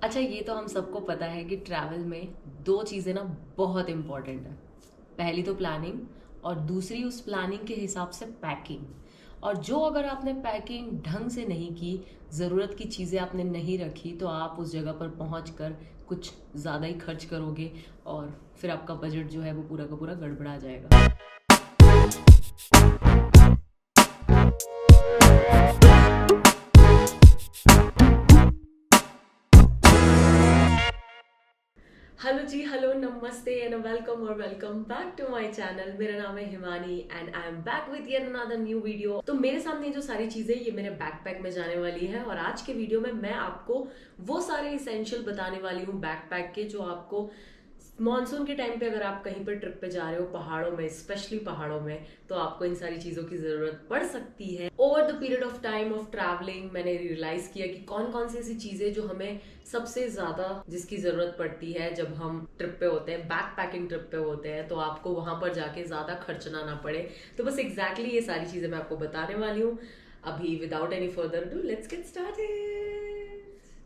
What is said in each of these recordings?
अच्छा, ये तो हम सबको पता है कि ट्रैवल में दो चीज़ें ना बहुत इम्पोर्टेंट है। पहली तो प्लानिंग, और दूसरी उस प्लानिंग के हिसाब से पैकिंग। और जो अगर आपने पैकिंग ढंग से नहीं की, ज़रूरत की चीज़ें आपने नहीं रखी, तो आप उस जगह पर पहुंच कर कुछ ज़्यादा ही खर्च करोगे और फिर आपका बजट जो है वो पूरा का पूरा गड़बड़ा जाएगा। हेलो जी, हेलो, नमस्ते एंड वेलकम और welcome back to my channel. मेरा नाम है Himani and I am back with yet another new video. तो मेरे सामने जो सारी चीजें ये मेरे बैकपैक में जाने वाली है, और आज के वीडियो में मैं आपको वो सारे इसेंशियल बताने वाली हूँ बैकपैक के, जो आपको मॉनसून के टाइम पे अगर आप कहीं पर ट्रिप पे जा रहे हो पहाड़ों में, स्पेशली पहाड़ों में, तो आपको इन सारी चीजों की जरूरत पड़ सकती है। Over the period of time of travelling मैंने रियलाइज किया कि कौन कौन सी ऐसी चीजें जो हमें सबसे ज्यादा जिसकी जरूरत पड़ती है जब हम ट्रिप पे होते हैं, बैक पैकिंग ट्रिप पे होते हैं, तो आपको वहां पर जाके ज्यादा खर्चना ना पड़े। तो बस एग्जैक्टली ये सारी चीजें मैं आपको बताने वाली हूँ। अभी without any further do let's get started.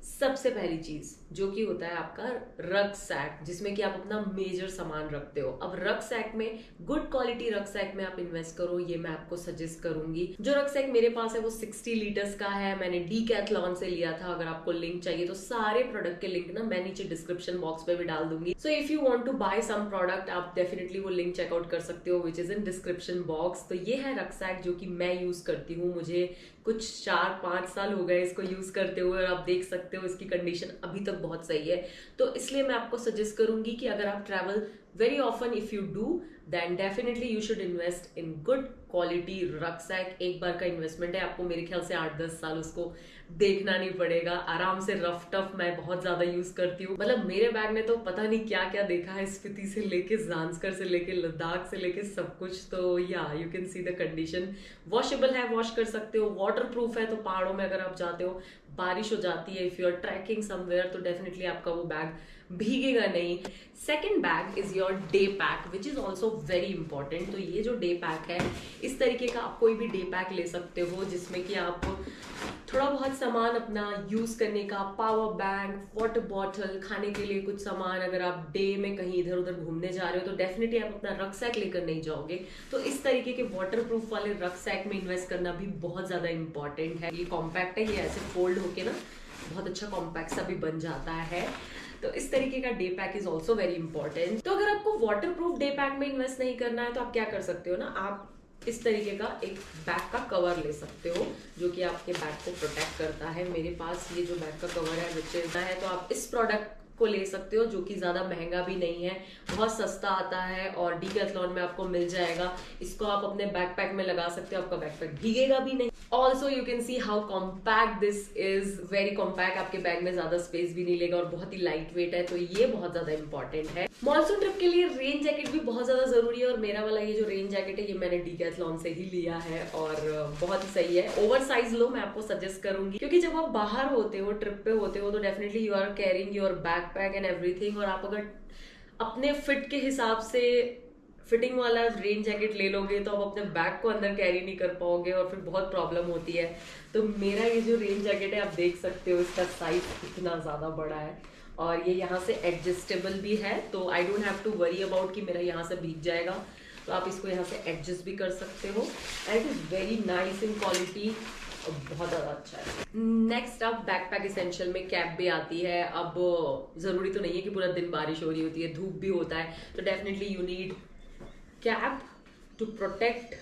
सबसे पहली चीज जो कि होता है आपका रग सैक, जिसमें कि आप अपना मेजर सामान रखते हो। अब रग सैक में गुड क्वालिटी रग सैक में आप इन्वेस्ट करो, ये मैं आपको सजेस्ट करूंगी। जो रग सैक मेरे पास है वो 60 लीटर्स का है, मैंने डीकैथलॉन से लिया था। अगर आपको लिंक चाहिए तो सारे प्रोडक्ट के लिंक ना मैं नीचे डिस्क्रिप्शन बॉक्स पे भी डाल दूंगी। So if you want to buy some product, आप डेफिनेटली वो लिंक चेकआउट कर सकते हो, which is in description box. तो ये है रग सैक जो कि मैं यूज करती हूँ। मुझे कुछ 4-5 साल हो गए इसको यूज करते हुए, और आप देख सकते हो इसकी कंडीशन अभी तक बहुत सही है। तो इसलिए मैं आपको सजेस्ट करूंगी कि अगर आप travel very often if you do, then definitely you should invest in good quality rucksack. एक बार का इन्वेस्टमेंट है, आपको मेरे ख्याल से 8-10 साल उसको देखना नहीं पड़ेगा आराम से। रफ टफ मैं बहुत ज्यादा यूज करती हूँ, मतलब मेरे बैग ने तो पता नहीं क्या क्या देखा है, स्पीति से लेके जांस्कर से लेके लद्दाख से लेके सब कुछ। तो या you can see the condition. Washable है, वॉश कर सकते हो, वाटर प्रूफ है। तो पहाड़ों में अगर आप जाते हो, बारिश हो जाती है, if you are trekking somewhere, तो डेफिनेटली आपका वो बैग भीगेगा नहीं। Second bag is your day pack, which is also very important. तो ये जो डे पैक है, इस तरीके का आप कोई भी डे पैक ले सकते हो, जिसमें कि आप थोड़ा बहुत सामान अपना यूज करने का, पावर बैंक, वाटर बॉटल, खाने के लिए कुछ सामान। अगर आप डे में कहीं इधर उधर घूमने जा रहे हो तो डेफिनेटली आप अपना रक्सैक लेकर नहीं जाओगे। तो इस तरीके के वाटर प्रूफ वाले रक्सैक में इन्वेस्ट करना भी बहुत ज्यादा इंपॉर्टेंट है। ये कॉम्पैक्ट है, ये ऐसे फोल्ड होके ना बहुत अच्छा कॉम्पैक्ट सा भी बन जाता है। तो इस तरीके का day pack is also very important. तो अगर आपको वाटर प्रूफ डे पैक में इन्वेस्ट नहीं करना है, तो आप क्या कर सकते हो ना, आप इस तरीके का एक बैग का कवर ले सकते हो, जो कि आपके बैग को प्रोटेक्ट करता है। मेरे पास ये जो बैग का कवर है विच है, तो आप इस प्रोडक्ट को ले सकते हो, जो कि ज्यादा महंगा भी नहीं है, बहुत सस्ता आता है और डीकैथलॉन में आपको मिल जाएगा। इसको आप अपने बैकपैक में लगा सकते हो, आपका बैकपैक भीगेगा भी नहीं। Also you can see how compact this is, very compact. आपके बैग में ज्यादा स्पेस भी नहीं लेगा और बहुत ही लाइट वेट है, तो ये बहुत ज्यादा इंपॉर्टेंट है। मॉनसून ट्रिप के लिए रेन जैकेट भी बहुत ज्यादा जरूरी है, और मेरा वाला ये जो रेन जैकेट है ये मैंने डीकैथलॉन से ही लिया है, और बहुत ही सही है। ओवर साइज लो, मैं आपको सजेस्ट करूंगी, क्योंकि जब आप बाहर होते हो, ट्रिप पे होते हो, तो definitely you are carrying your backpack and everything, और आप अगर अपने फिट के हिसाब से फिटिंग वाला रेन जैकेट ले लोगे तो आप अपने बैग को अंदर कैरी नहीं कर पाओगे, और फिर बहुत प्रॉब्लम होती है। तो मेरा ये जो रेन जैकेट है, आप देख सकते हो इसका साइज कितना ज्यादा बड़ा है, और ये यहाँ से एडजस्टेबल भी है, तो I don't have to worry about कि मेरा यहाँ से भीग जाएगा। तो आप इसको यहाँ से एडजस्ट भी कर सकते हो, and it is very nice in quality, बहुत ज्यादा अच्छा है। नेक्स्ट अब बैकपैक इसेंशियल में कैप भी आती है। अब जरूरी तो नहीं है कि पूरा दिन बारिश हो रही होती है, धूप भी होता है, तो definitely you need cap to protect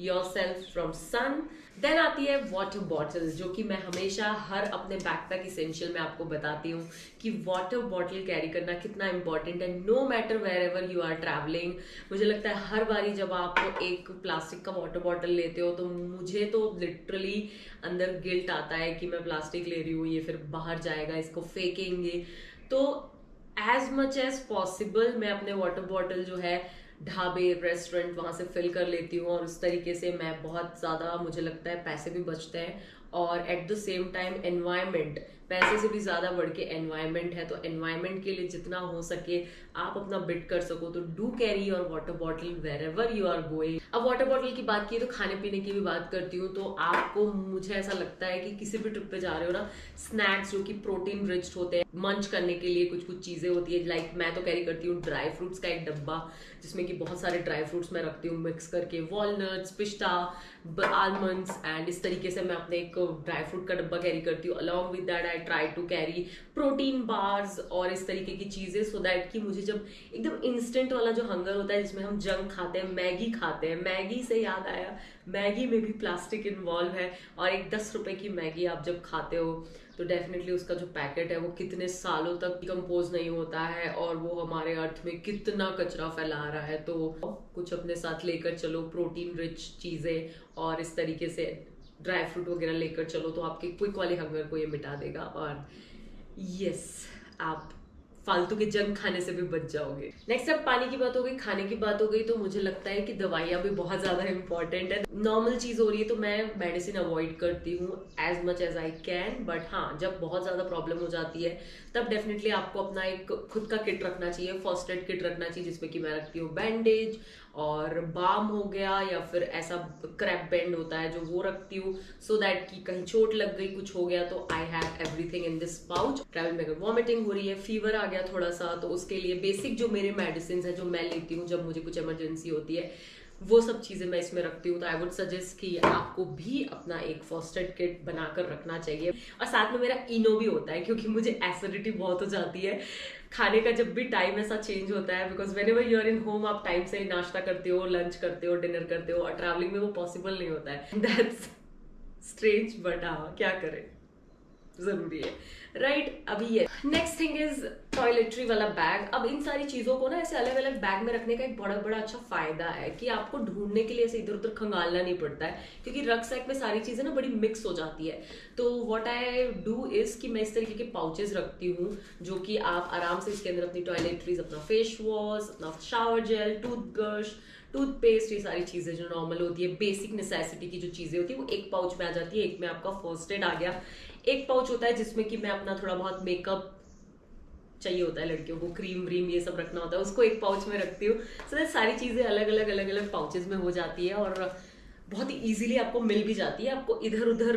yourself from sun. देन आती है वाटर बॉटल्स, जो कि मैं हमेशा हर अपने बैकपैक इसेंशियल में आपको बताती हूँ कि वाटर बॉटल कैरी करना कितना इंपॉर्टेंट है, no matter where ever you are travelling. मुझे लगता है हर बारी जब आप एक प्लास्टिक का वाटर बॉटल लेते हो, तो मुझे तो लिटरली अंदर गिल्ट आता है कि मैं प्लास्टिक ले रही हूँ, ये फिर बाहर जाएगा, इसको फेंकेंगे। तो एज मच एज पॉसिबल मैं अपने वाटर बॉटल जो है ढाबे, रेस्टोरेंट, वहां से फिल कर लेती हूँ, और उस तरीके से मैं बहुत ज्यादा, मुझे लगता है पैसे भी बचते हैं, और at the same time environment पैसे से भी ज्यादा बढ़ के एनवायरनमेंट है, तो एनवायरनमेंट के लिए जितना हो सके आप अपना बिट कर सको तो do carry your water bottle where ever you are going. अब वाटर बॉटल की बात की तो खाने पीने की भी बात करती हूँ। तो आपको, मुझे ऐसा लगता है कि किसी भी ट्रिप पे जा रहे हो ना, स्नैक्स जो कि प्रोटीन रिच होते हैं, मंच करने के लिए कुछ कुछ चीजें होती है। लाइक मैं तो कैरी करती हूँ ड्राई फ्रूट्स का एक डब्बा, जिसमें कि बहुत सारे ड्राई फ्रूट्स मैं रखती हूँ मिक्स करके, वॉलनट्स, पिस्ता, आलमंड्स, एंड इस तरीके से मैं अपने एक ड्राई फ्रूट का डब्बा कैरी करती हूँ। Along with that I try to carry protein bars और इस तरीके की चीजें, सो दैट कि मुझे जब एकदम इंस्टेंट वाला जो हंगर होता है जिसमें हम जंक खाते हैं, मैगी खाते हैं, मैगी से याद आया, मैगी में भी प्लास्टिक इन्वॉल्व है। और एक 10 रुपए की मैगी आप जब खाते हो तो डेफिनेटली उसका जो पैकेट है वो कितने सालों तक डिकम्पोज नहीं होता है और वो हमारे अर्थ में कितना कचरा फैला रहा है। तो कुछ अपने साथ लेकर चलो, प्रोटीन रिच चीजें और इस तरीके से ड्राई फ्रूट वगैरह लेकर चलो, तो आपके क्विक वाले हंगर को ये मिटा देगा। और यस, आप फालतू के जंक खाने से भी बच जाओगे। नेक्स्ट, अब पानी की बात हो गई, खाने की बात हो गई, तो मुझे लगता है कि दवाइयाँ भी बहुत ज्यादा इंपॉर्टेंट है। नॉर्मल चीज हो रही है तो मैं मेडिसिन अवॉइड करती हूँ as much as I can, but हाँ, जब बहुत ज्यादा प्रॉब्लम हो जाती है तब डेफिनेटली आपको अपना एक खुद का किट रखना चाहिए, फर्स्ट एड किट रखना चाहिए, जिसमें कि मैं रखती हूँ बैंडेज और बाम हो गया, या फिर ऐसा क्रैप बैंड होता है जो वो रखती हूँ, सो दैट कि कहीं चोट लग गई, कुछ हो गया तो I have everything in this pouch. Travel में अगर वॉमिटिंग हो रही है, फीवर आ गया थोड़ा सा, तो उसके लिए बेसिक जो मेरे मेडिसिन है जो मैं लेती हूँ जब मुझे कुछ इमरजेंसी होती है, वो सब चीजें मैं इसमें रखती हूँ। तो आई वुड सजेस्ट कि आपको भी अपना एक फर्स्ट एड किट बनाकर रखना चाहिए। और साथ में मेरा इनो भी होता है, क्योंकि मुझे एसिडिटी बहुत हो जाती है खाने का जब भी टाइम ऐसा चेंज होता है, because when ever you're in home आप टाइम से नाश्ता करते हो, लंच करते हो, डिनर करते हो, और ट्रैवलिंग में वो पॉसिबल नहीं होता है। दैट्स स्ट्रेंज, बट हाँ, क्या करें, जरूरी है, राइट। अभी ये नेक्स्ट थिंग इज टॉयलेटरी वाला बैग। अब इन सारी चीजों को ना ऐसे अलग अलग बैग में रखने का एक बड़ा बड़ा अच्छा फायदा है कि आपको ढूंढने के लिए ऐसे इधर उधर खंगालना नहीं पड़ता है, क्योंकि रक्सैक में सारी चीजें ना बड़ी मिक्स हो जाती है। तो व्हाट आई डू इज कि मैं इस तरीके के पाउचेस रखती हूँ, जो कि आप आराम से इसके अंदर अपनी टॉयलेटरीज, अपना फेस वॉश, अपना शावर जेल, टूथब्रश, टूथपेस्ट, ये सारी चीजें जो नॉर्मल होती है, बेसिक नेसेसिटी की जो चीजें होती है, वो एक पाउच में आ जाती है। एक में आपका फर्स्ट एड आ गया, एक पाउच होता है जिसमें कि मैं अपना थोड़ा बहुत मेकअप चाहिए होता है, लड़कियों को क्रीम व्रीम ये सब रखना होता है, उसको एक पाउच में रखती हूँ। सो सारी चीजें अलग अलग पाउचेस में हो जाती है और बहुत ही इजीली आपको मिल भी जाती है, आपको इधर उधर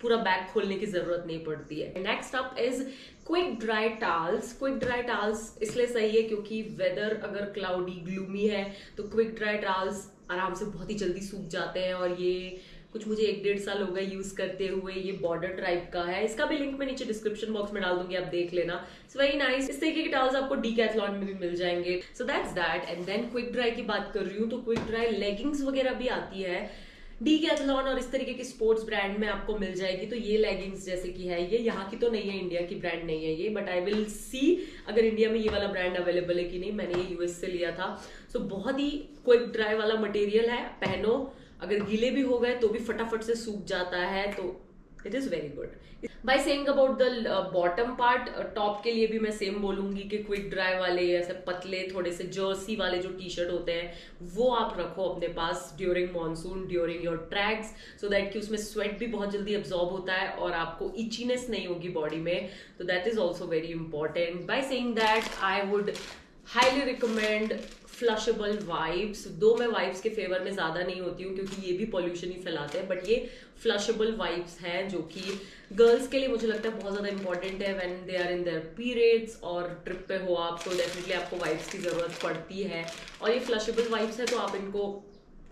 पूरा बैग खोलने की जरूरत नहीं पड़ती है। Next up is quick dry towels. Quick dry towels इसलिए सही है क्योंकि वेदर अगर क्लाउडी ग्लूमी है तो क्विक ड्राई टाल्स आराम से बहुत ही जल्दी सूख जाते हैं। और ये कुछ मुझे 1-1.5 साल हो गए यूज करते हुए। ये बॉर्डर टाइप का है, इसका भी लिंक मैं नीचे डिस्क्रिप्शन बॉक्स में डाल दूंगी, आप देख लेना। It's very nice. इस तरीके के टावल्स आपको डीकैथलॉन में भी मिल जाएंगे। So that's that. And then quick dry की बात कर रही हूँ तो क्विक ड्राई लेगिंग्स वगैरह भी आती है डीकैथलॉन और इस तरीके की स्पोर्ट्स ब्रांड में आपको मिल जाएगी। तो ये लेगिंग्स जैसे कि है, ये यहाँ की तो नहीं है, इंडिया की ब्रांड नहीं है ये, बट आई विल सी अगर इंडिया में ये वाला ब्रांड अवेलेबल है कि नहीं। मैंने ये यूएस से लिया था। सो बहुत ही क्विक ड्राई वाला मटेरियल है, पहनो, अगर गीले भी हो गए तो भी फटाफट से सूख जाता है, तो it is very good. By saying about the bottom part, top के लिए भी मैं सेम बोलूंगी कि क्विक ड्राई वाले ऐसे पतले थोड़े से जर्सी वाले जो टी शर्ट होते हैं वो आप रखो अपने पास during monsoon, during your treks, so that कि उसमें स्वेट भी बहुत जल्दी एब्जॉर्ब होता है और आपको इचीनेस नहीं होगी बॉडी में। तो that is also very important. By saying that I would highly recommend flushable wipes. दो मैं वाइप्स के फेवर में ज्यादा नहीं होती हूँ क्योंकि ये भी पॉल्यूशन ही फैलाते हैं, बट ये फ्लशेबल वाइप्स हैं जो कि गर्ल्स के लिए मुझे लगता है बहुत ज्यादा इंपॉर्टेंट है। When they are in their periods और ट्रिप पे हो आप, तो डेफिनेटली आपको वाइप्स की जरूरत पड़ती है। और ये फ्लशेबल वाइप्स है तो आप इनको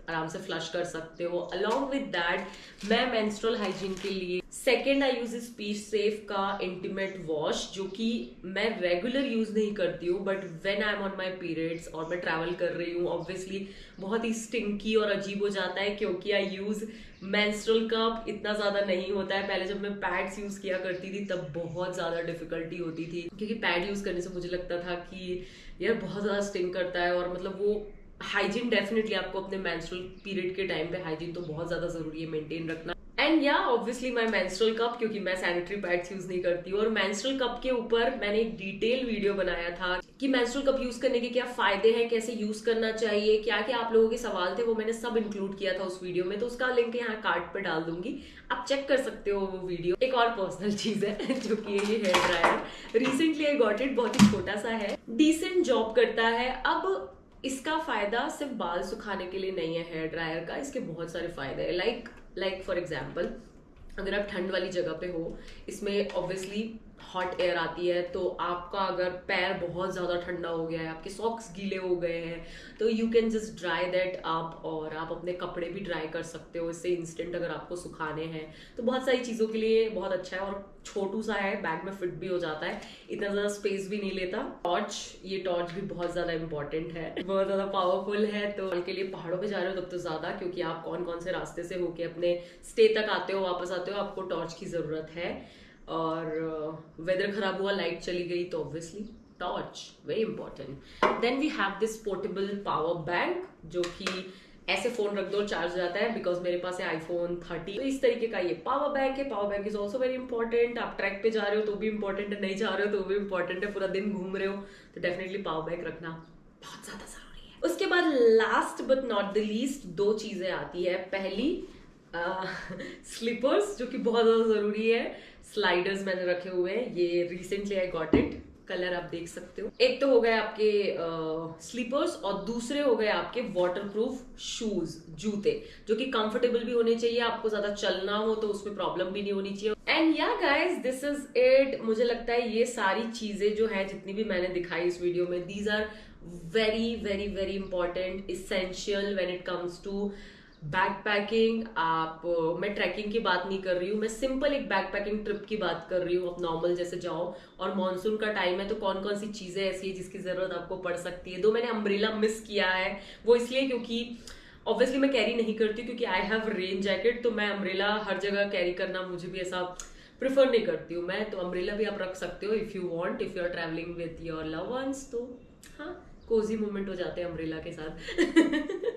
आराम से फ्लश कर सकते हो। अलॉन्ग विद दैट मैं मेंस्ट्रुअल हाइजीन के लिए second I use is peace safe का इंटीमेट वॉश, जो कि मैं रेगुलर यूज नहीं करती हूँ, but when I am on my periods और मैं ट्रैवल कर रही हूँ, ऑब्वियसली बहुत ही स्टिंकी और अजीब हो जाता है क्योंकि आई यूज मेंस्ट्रुअल कप। इतना ज्यादा नहीं होता है। पहले जब मैं पैड्स यूज किया करती थी तब बहुत ज्यादा डिफिकल्टी होती थी क्योंकि पैड यूज करने से मुझे लगता था कि यार बहुत ज्यादा स्टिंग करता है। और मतलब वो हाइजीन डेफिनेटली आपको अपने मेंस्ट्रुअल पीरियड के टाइम पे हाइजीन तो बहुत ज्यादा जरूरी है मेंटेन रखना। एंड या ऑब्वियसली माय मेंस्ट्रुअल कप, क्योंकि मैं सैनिटरी पैड्स यूज नहीं करती हूँ। और मेंस्ट्रुअल कप के ऊपर मैंने एक डिटेल वीडियो बनाया था कि मेंस्ट्रुअल कप यूज करने के क्या फायदे हैं, कैसे यूज करना चाहिए, क्या क्या आप लोगों के सवाल थे, वो मैंने सब इंक्लूड किया था उस वीडियो में, तो उसका लिंक यहाँ कार्ड पे डाल दूंगी, आप चेक कर सकते हो वो वीडियो। एक और पर्सनल चीज है जो कि ये hair dryer, recently I got it, बहुत ही छोटा सा है, डिसेंट जॉब करता है। अब इसका फायदा सिर्फ बाल सुखाने के लिए नहीं है हेयर ड्रायर का, इसके बहुत सारे फायदे हैं। लाइक फॉर एग्जाम्पल, अगर आप ठंड वाली जगह पे हो, इसमें ऑब्वियसली हॉट एयर आती है, तो आपका अगर पैर बहुत ज़्यादा ठंडा हो गया है, आपके सॉक्स गीले हो गए हैं, तो you can just dry that up, और आप अपने कपड़े भी ड्राई कर सकते हो इससे इंस्टेंट, अगर आपको सुखाने हैं तो बहुत सारी चीज़ों के लिए बहुत अच्छा है। और छोटू सा है, बैग में फिट भी हो जाता है, इतना ज़्यादा स्पेस भी नहीं लेता। टॉर्च, ये टॉर्च भी बहुत ज़्यादा इंपॉर्टेंट है, बहुत ज़्यादा पावरफुल है। तो के लिए पहाड़ों पे जा रहे हो तब तो ज़्यादा, क्योंकि आप कौन कौन से रास्ते से होके अपने स्टे तक आते हो, वापस आते हो, आपको टॉर्च की ज़रूरत है। और वेदर खराब हुआ, लाइट चली गई, तो obviously torch very important. Then we have this portable power bank, जो कि ऐसे फोन रख दो चार्ज हो जाता है, बिकॉज मेरे पास है iPhone 13, तो इस तरीके का ये पावर बैंक है। Power bank is also very important, आप ट्रैक पे जा रहे हो तो भी इंपॉर्टेंट है, नहीं जा रहे हो तो भी इंपॉर्टेंट है, पूरा दिन घूम रहे हो तो डेफिनेटली पावर बैंक रखना बहुत ज्यादा जरूरी है। उसके बाद last but not the least दो चीजें आती है। पहली स्लीपर्स, जो कि बहुत ज्यादा जरूरी है। स्लाइडर्स मैंने रखे हुए हैं, ये recently I got it, colour आप देख सकते हो। एक तो हो गए आपके स्लीपर्स, और दूसरे हो गए आपके वाटरप्रूफ शूज, जूते, जो कि कंफर्टेबल भी होने चाहिए, आपको ज्यादा चलना हो तो उसमें प्रॉब्लम भी नहीं होनी चाहिए। And yeah guys, this is it. मुझे लगता है ये सारी चीजें जो है, जितनी भी मैंने दिखाई इस वीडियो में, these are very very very important, essential when it comes to backpacking. आप मैं ट्रैकिंग की बात नहीं कर रही हूँ, मैं सिंपल एक बैकपैकिंग ट्रिप की बात कर रही हूँ। आप नॉर्मल जैसे जाओ, और मॉनसून का टाइम है, तो कौन कौन सी चीजें ऐसी है जिसकी जरूरत आपको पड़ सकती है। दो मैंने अम्ब्रेला मिस किया है, वो इसलिए क्योंकि ऑब्वियसली मैं कैरी नहीं करती, क्योंकि आई हैव रेन जैकेट, तो मैं अम्ब्रेला हर जगह कैरी करना मुझे भी ऐसा प्रिफर नहीं करती हूँ मैं। तो अम्ब्रेला भी आप रख सकते हो if you want, if you are travelling with your love ones, तो हाँ, कोजी मोमेंट हो जाते हैं अम्ब्रेला के साथ।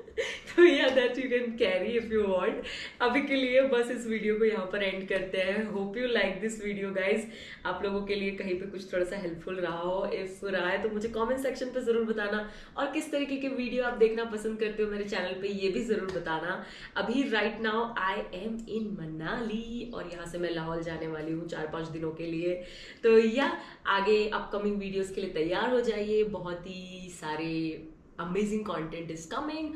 तो या that you can carry if you want. अभी के लिए बस इस वीडियो को यहाँ पर एंड करते हैं। Hope you like this video guys, आप लोगों के लिए कहीं पे कुछ थोड़ा सा हेल्पफुल रहा हो। इफ रहा है तो मुझे कमेंट सेक्शन पे जरूर बताना, और किस तरीके के वीडियो आप देखना पसंद करते हो मेरे चैनल पे, ये भी जरूर बताना। अभी राइट नाउ आई एम इन मनाली, और यहाँ से मैं लाहौल जाने वाली हूँ 4-5 दिनों के लिए। तो या आगे अपकमिंग वीडियोस के लिए तैयार हो जाइए, बहुत ही सारे अमेजिंग कंटेंट इज कमिंग।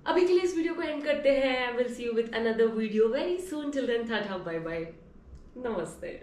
अभी के लिए इस वीडियो को एंड करते हैं। I will see you with another video very soon. Till then, tata, bye bye, नमस्ते।